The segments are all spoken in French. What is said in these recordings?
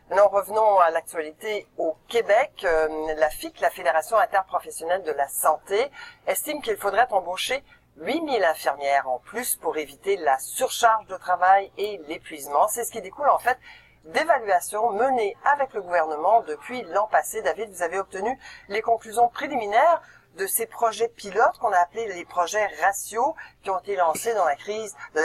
Maintenant, revenons à l'actualité au Québec. La FIC, la Fédération interprofessionnelle de la santé, estime qu'il faudrait embaucher 8000 infirmières en plus pour éviter la surcharge de travail et l'épuisement. C'est ce qui découle en fait d'évaluations menées avec le gouvernement depuis l'an passé. David, vous avez obtenu les conclusions préliminaires de ces projets pilotes qu'on a appelés les projets Ratio qui ont été lancés dans la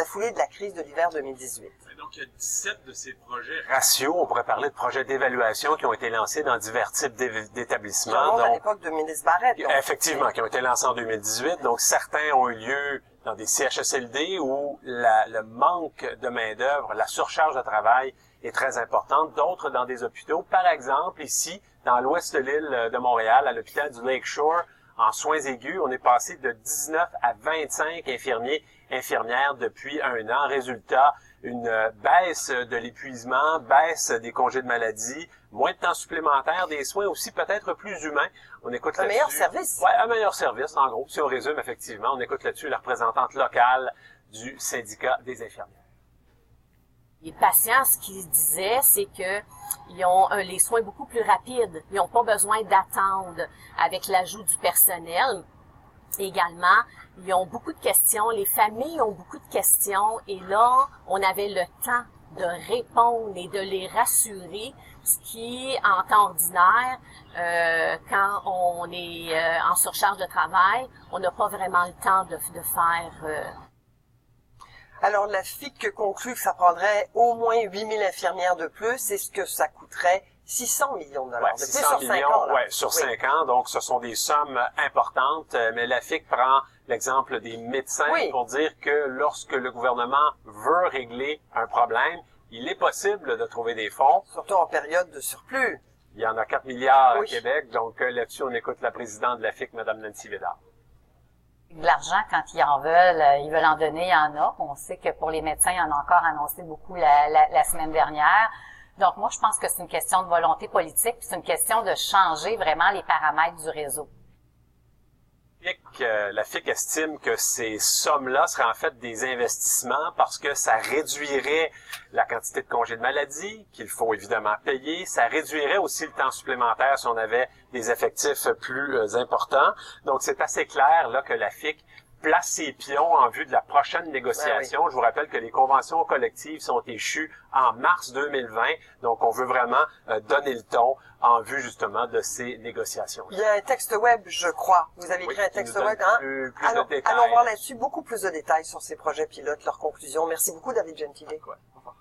foulée de la crise de l'hiver 2018. Donc, il y a 17 de ces projets Ratio. On pourrait parler de projets d'évaluation qui ont été lancés dans divers types d'établissements. À l'époque de ministre Barrette. Effectivement, qui ont été lancés en 2018. Donc, certains ont eu lieu dans des CHSLD où le manque de main-d'œuvre, la surcharge de travail est très importante. D'autres dans des hôpitaux. Par exemple, ici, dans l'ouest de l'île de Montréal, à l'hôpital du Lakeshore, en soins aigus, on est passé de 19 à 25 infirmières depuis un an. Résultat, une baisse de l'épuisement, baisse des congés de maladie, moins de temps supplémentaire, des soins aussi peut-être plus humains. On écoute là-dessus. Un meilleur service. Ouais, un meilleur service, en gros. Si on résume, effectivement, on écoute là-dessus la représentante locale du syndicat des infirmières. Les patients, ce qu'ils disaient, c'est que ils ont les soins beaucoup plus rapides. Ils n'ont pas besoin d'attendre avec l'ajout du personnel. Également, ils ont beaucoup de questions. Les familles ont beaucoup de questions. Et là, on avait le temps de répondre et de les rassurer, ce qui, en temps ordinaire, quand on est en surcharge de travail, on n'a pas vraiment le temps de faire... Alors, la FIC conclut que ça prendrait au moins 8000 infirmières de plus et ce que ça coûterait 600 millions de dollars. Ouais, 600 millions, sur 5 ans. Donc, ce sont des sommes importantes. Mais la FIC prend l'exemple des médecins pour dire que lorsque le gouvernement veut régler un problème, il est possible de trouver des fonds. Surtout en période de surplus. Il y en a 4 milliards au Québec. Donc, là-dessus, on écoute la présidente de la FIC, Mme Nancy Védard. De l'argent, quand ils veulent en donner, il y en a. On sait que pour les médecins, il y en a encore annoncé beaucoup la semaine dernière. Donc, moi, je pense que c'est une question de volonté politique, puis c'est une question de changer vraiment les paramètres du réseau. La FIC estime que ces sommes-là seraient en fait des investissements parce que ça réduirait la quantité de congés de maladie qu'il faut évidemment payer. Ça réduirait aussi le temps supplémentaire si on avait des effectifs plus importants. Donc, c'est assez clair là que la FIC place ses pions en vue de la prochaine négociation. Je vous rappelle que les conventions collectives sont échues en mars 2020. Donc, on veut vraiment donner le ton en vue justement de ces négociations. Il y a un texte web, je crois. Vous avez écrit un texte web, hein? Allons voir là-dessus beaucoup plus de détails sur ces projets pilotes, leurs conclusions. Merci beaucoup, David Gentile. Au revoir.